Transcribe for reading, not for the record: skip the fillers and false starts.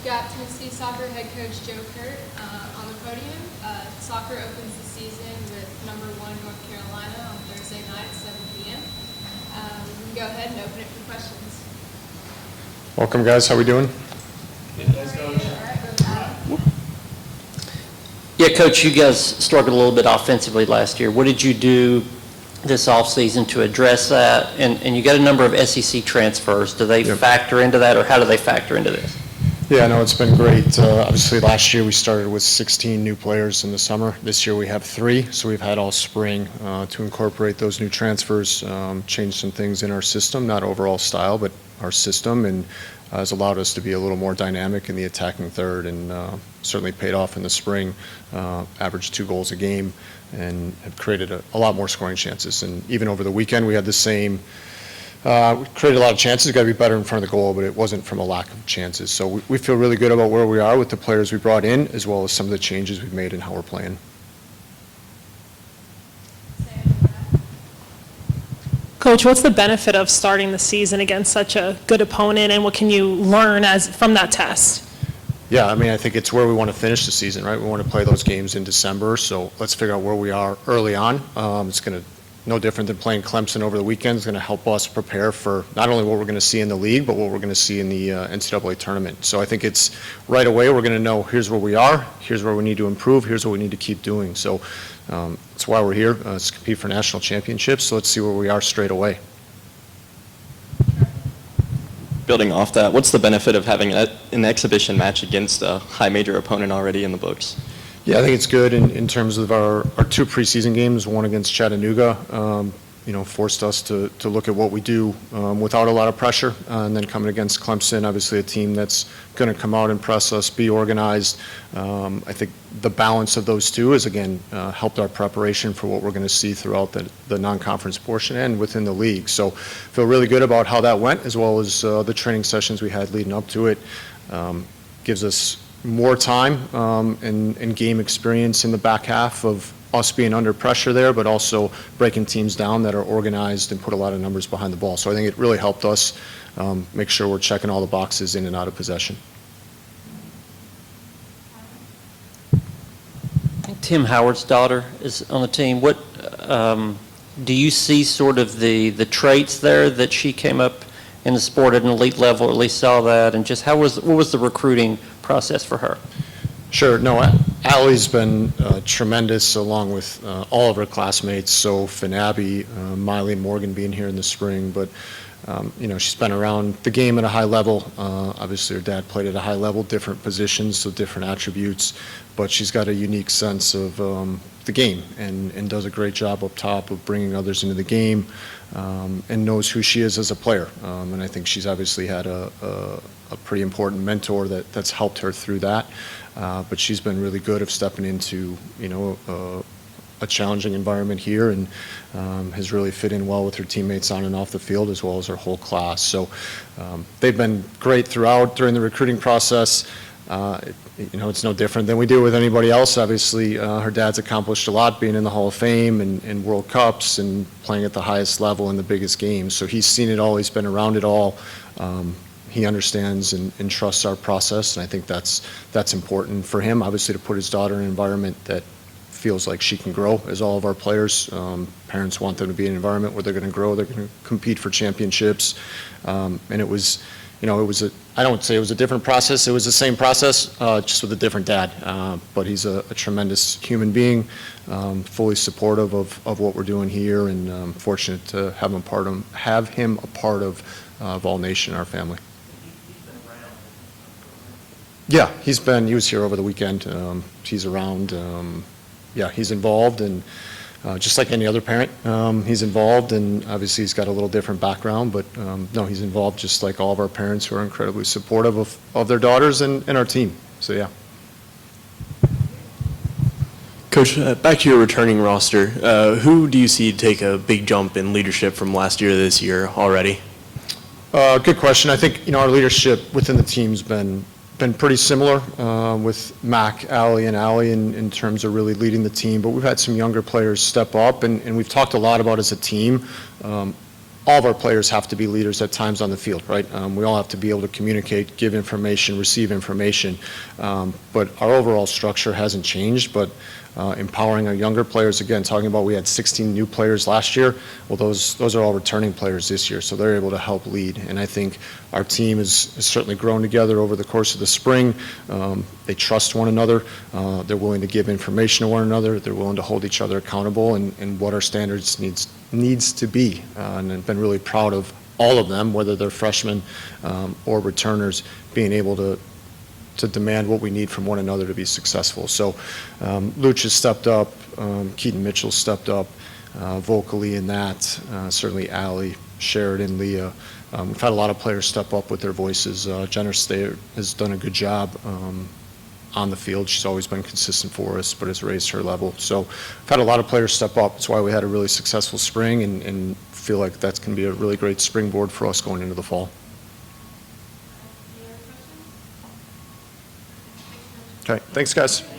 got Tennessee soccer head coach Joe Kirt on the podium. Soccer opens the season with #1 North Carolina on Thursday night, 7 p.m. We can go ahead and open it for questions. Welcome, guys. How we doing? Yeah, Coach, you guys struggled a little bit offensively last year. What did you do this offseason to address that? And you got a number of SEC transfers. Do they factor into that, or how do they factor into this? Yeah, no, it's been great. Obviously, last year we started with 16 new players in the summer. This year we have 3, so we've had all spring to incorporate those new transfers, change some things in our system, not overall style, but our system, and has allowed us to be a little more dynamic in the attacking third, and certainly paid off in the spring. Averaged 2 goals a game, and have created a lot more scoring chances. And even over the weekend, we had the same. We created a lot of chances. Got to be better in front of the goal, but it wasn't from a lack of chances. So we feel really good about where we are with the players we brought in, as well as some of the changes we've made in how we're playing. Coach, what's the benefit of starting the season against such a good opponent, and what can you learn from that test? Yeah, I mean, I think it's where we want to finish the season, right? We want to play those games in December, so let's figure out where we are early on. It's going to no different than playing Clemson over the weekend. It's going to help us prepare for not only what we're going to see in the league, but what we're going to see in the NCAA tournament. So I think it's right away we're going to know here's where we are, here's where we need to improve, here's what we need to keep doing. So that's why we're here, to compete for national championships. So let's see where we are straight away. Building off that, what's the benefit of having an exhibition match against a high major opponent already in the books? Yeah, I think it's good in terms of our 2 preseason games, one against Chattanooga, forced us to look at what we do without a lot of pressure, and then coming against Clemson, obviously a team that's going to come out and press us, be organized. I think the balance of those 2 has, again, helped our preparation for what we're going to see throughout the non-conference portion and within the league. So feel really good about how that went, as well as the training sessions we had leading up to it. Gives us more time and game experience in the back half of us being under pressure there, but also breaking teams down that are organized and put a lot of numbers behind the ball. So I think it really helped us make sure we're checking all the boxes in and out of possession. Tim Howard's daughter is on the team. What do you see sort of the traits there that she came up in the sport at an elite level, or at least saw that, and just what was the recruiting process for her? Sure. No, Allie's been tremendous, along with all of her classmates, Soph and Abby, Miley and Morgan being here in the spring. But, she's been around the game at a high level. Obviously, her dad played at a high level, different positions, so different attributes. But she's got a unique sense of the game and does a great job up top of bringing others into the game, and knows who she is as a player. And I think she's obviously had a pretty important mentor that's helped her through that. But she's been really good at stepping into, a challenging environment here, and has really fit in well with her teammates on and off the field, as well as her whole class. So they've been great throughout during the recruiting process. It's no different than we do with anybody else. Obviously, her dad's accomplished a lot, being in the Hall of Fame and World Cups and playing at the highest level in the biggest games. So he's seen it all. He's been around it all. He understands and trusts our process, and I think that's important for him, obviously, to put his daughter in an environment that feels like she can grow, as all of our players. Parents want them to be in an environment where they're going to grow, they're going to compete for championships. And it was, I don't say it was a different process, it was the same process, just with a different dad. But he's a tremendous human being, fully supportive of what we're doing here, and fortunate to have him a part of Vol Nation, our family. Yeah, he was here over the weekend. He's around. He's involved, and just like any other parent, he's involved, and obviously he's got a little different background, but no, he's involved just like all of our parents, who are incredibly supportive of their daughters and our team. So yeah. Coach, back to your returning roster, who do you see take a big jump in leadership from last year to this year already? Good question. I think our leadership within the team's been pretty similar, with Mac, Allie, and Allie in terms of really leading the team. But we've had some younger players step up, and we've talked a lot about, as a team, all of our players have to be leaders at times on the field, right? We all have to be able to communicate, give information, receive information. But our overall structure hasn't changed, but empowering our younger players, again, talking about we had 16 new players last year. Well, those are all returning players this year, so they're able to help lead. And I think our team has certainly grown together over the course of the spring. They trust one another. They're willing to give information to one another. They're willing to hold each other accountable and what our standards needs to be. And I've been really proud of all of them, whether they're freshmen or returners, being able to demand what we need from one another to be successful. So Luch has stepped up, Keaton Mitchell stepped up vocally in that, certainly Allie, Sheridan, Leah. We've had a lot of players step up with their voices. Jenner Stayer has done a good job on the field. She's always been consistent for us, but has raised her level. So we've had a lot of players step up. That's why we had a really successful spring and feel like that's going to be a really great springboard for us going into the fall. Any other questions? Okay, thanks guys.